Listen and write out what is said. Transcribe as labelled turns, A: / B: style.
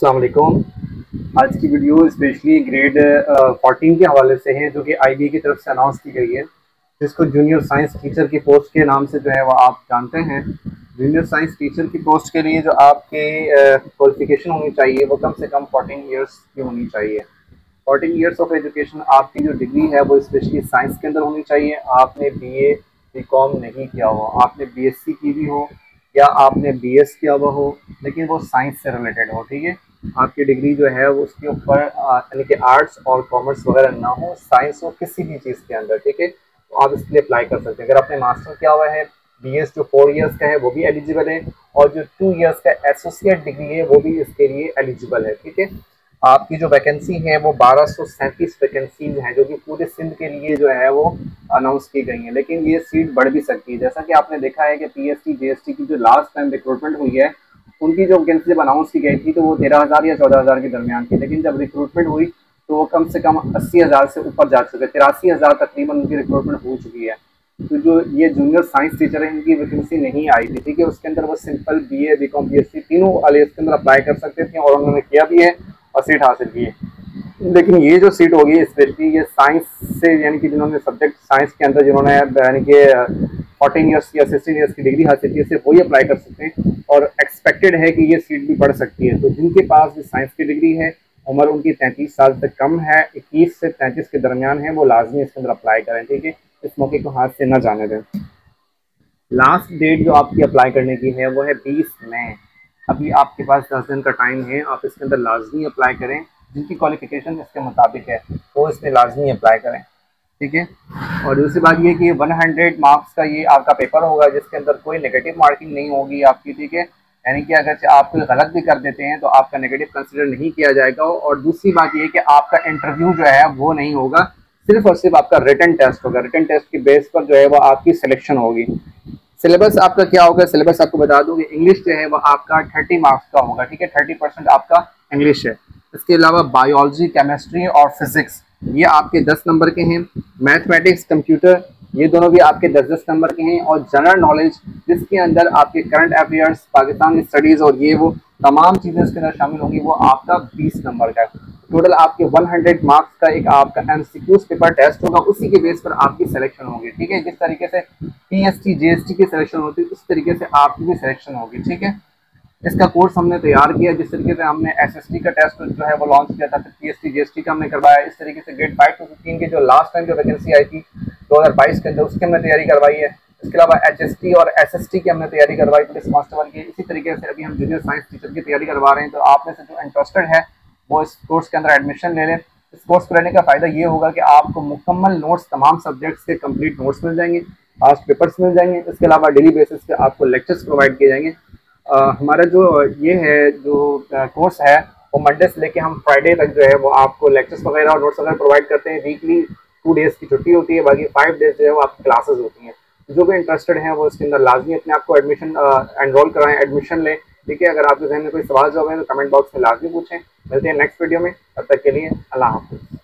A: अस्सलाम वालेकुम। आज की वीडियो स्पेशली ग्रेड 14 के हवाले से है, जो कि आईबी की तरफ से अनाउंस की गई है, जिसको जूनियर साइंस टीचर की पोस्ट के नाम से जो है वो आप जानते हैं। जूनियर साइंस टीचर की पोस्ट के लिए जो आपके क्वालिफिकेशन होनी चाहिए वो कम से कम 14 ईयर्स की होनी चाहिए। 14 ईयर्स ऑफ एजुकेशन, आपकी जो डिग्री है वो स्पेशली साइंस के अंदर होनी चाहिए। आपने बीए बीकॉम नहीं किया हो, आपने बीएससी की भी हो या आपने बीएस किया हुआ हो, लेकिन वो साइंस से रिलेटेड हो। ठीक है, आपकी डिग्री जो है वो उसके ऊपर यानी कि आर्ट्स और कॉमर्स वगैरह ना हो, साइंस हो किसी भी चीज़ के अंदर। ठीक है, तो आप इसके लिए अप्लाई कर सकते हैं। अगर आपने मास्टर किया हुआ है, बीएस जो 4 इयर्स का है वो भी एलिजिबल है, और जो 2 इयर्स का एसोसिएट डिग्री है वो भी इसके लिए एलिजिबल है। ठीक है, आपकी जो वैकेंसी है वो 1237 वैकेंसीज हैं, जो कि पूरे सिंध के लिए जो है वो अनाउंस की गई हैं, लेकिन ये सीट बढ़ भी सकती है। जैसा कि आपने देखा है कि पीएसटी जीएसटी की जो लास्ट टाइम रिक्रूटमेंट हुई है, उनकी जो वैकेंसी जब अनाउंस की गई थी तो वो 13,000 या 14,000 के दरमियान थी, लेकिन जब रिक्रूटमेंट हुई तो वो कम से कम 80,000 से ऊपर जा चुके, 83,000 तकरीबन उनकी रिक्रूटमेंट हो चुकी है। तो जो ये जूनियर साइंस टीचर है, इनकी वैकेंसी नहीं आई थी। ठीक है, उसके अंदर वो सिंपल बीए बीकॉम बीएससी तीनों वाले इसके अंदर अप्लाई कर सकते थे, और उन्होंने किया भी है और सीट हासिल की है। लेकिन ये जो सीट होगी स्पेशली ये साइंस से, यानी कि जिन्होंने सब्जेक्ट साइंस के अंदर जिन्होंने यानी कि 14 ईयर्स या 16 ईयर्स की डिग्री हासिल की है, सिर्फ वही अप्लाई कर सकते हैं, और एक्सपेक्टेड है कि ये सीट भी बढ़ सकती है। तो जिनके पास भी साइंस की डिग्री है, उम्र उनकी 33 साल से कम है, 21 से 33 के दरमियान है, वो लाजमी इसके अंदर अप्लाई करें। ठीक है, इस मौके को हाथ से न जाने दें। लास्ट डेट जो आपकी अप्लाई करने की है वो है 20 मई। अभी आपके पास 10 दिन का टाइम है, आप इसके अंदर लाजमी अप्लाई करें। जिनकी क्वालिफिकेशन इसके मुताबिक है वो इसमें लाजमी अप्लाई करें। ठीक है, और दूसरी बात ये कि 100 मार्क्स का ये आपका पेपर होगा, जिसके अंदर कोई नेगेटिव मार्किंग नहीं होगी आपकी। ठीक है, यानी कि अगर आप कोई गलत भी कर देते हैं तो आपका नेगेटिव कंसिडर नहीं किया जाएगा। और दूसरी बात ये कि आपका इंटरव्यू जो है वो नहीं होगा, सिर्फ और सिर्फ आपका रिटन टेस्ट होगा। रिटन टेस्ट के बेस पर जो है वो आपकी सिलेक्शन होगी। सिलेबस आपका क्या होगा, सिलेबस आपको बता दूं कि इंग्लिश जो है वो आपका 30 मार्क्स का होगा। ठीक है, 30% आपका इंग्लिश है। इसके अलावा बायोलॉजी, केमिस्ट्री और फिजिक्स ये आपके 10 नंबर के हैं। मैथमेटिक्स, कंप्यूटर ये दोनों भी आपके 10-10 नंबर के हैं। और जनरल नॉलेज, जिसके अंदर आपके करंट अफेयर्स, पाकिस्तान स्टडीज़ और ये वो तमाम चीज़ें इसके अंदर शामिल होंगी, वो आपका 20 नंबर का है। टोटल आपके 100 मार्क्स का एक आपका एमसीक्यूज पेपर टेस्ट होगा, उसी के बेस पर आपकी सिलेक्शन होगी। ठीक है, जिस तरीके से पीएसटी जीएसटी की सिलेक्शन होती है उस तरीके से आपकी भी सिलेक्शन होगी। ठीक है, इसका कोर्स हमने तैयार किया, जिस तरीके से हमने एसएसटी का टेस्ट जो है वो लॉन्च किया था, फिर पीएसटी जीएसटी का हमने करवाया। इस तरीके से ग्रेड 5 to 15 की जो लास्ट टाइम जो वैकेंसी आई थी 2022 के अंदर, उसकी हमने तैयारी करवाई है। इसके अलावा एचएसटी और एसएसटी की हमने तैयारी करवाई पुलिस कांस्टेबल की। इसी तरीके से अभी हम जूनियर साइंस टीचर की तैयारी करवा रहे हैं। तो आप में से जो इंटरेस्टेड है वो इस कोर्स के अंदर एडमिशन ले लें। इस कोर्स को लेने का फ़ायदा ये होगा कि आपको मुकम्मल नोट्स, तमाम सब्जेक्ट्स के कंप्लीट नोट्स मिल जाएंगे, पास्ट पेपर्स मिल जाएंगे। इसके अलावा डेली बेसिस पे आपको लेक्चर्स प्रोवाइड किए जाएंगे। हमारा जो ये है जो कोर्स है वो मंडे से लेके हम फ्राइडे तक जो है वो आपको लेक्चर्स वगैरह और नोट्स वगैरह प्रोवाइड करते हैं। वीकली 2 डेज़ की छुट्टी होती है, बाकी 5 डेज़ जो है वो आपकी क्लासेस होती हैं। जो भी इंटरेस्टेड हैं वो इसके अंदर लाजमी अपने आप को एडमिशन एनरोल कराएं, एडमिशन लें। ठीक है, अगर आपके जहन में कोई सवाल जो है तो कमेंट बॉक्स में लाजमी पूछें। मिलते हैं नेक्स्ट वीडियो में, तब तक के लिए अल्लाह हाफ़िज़।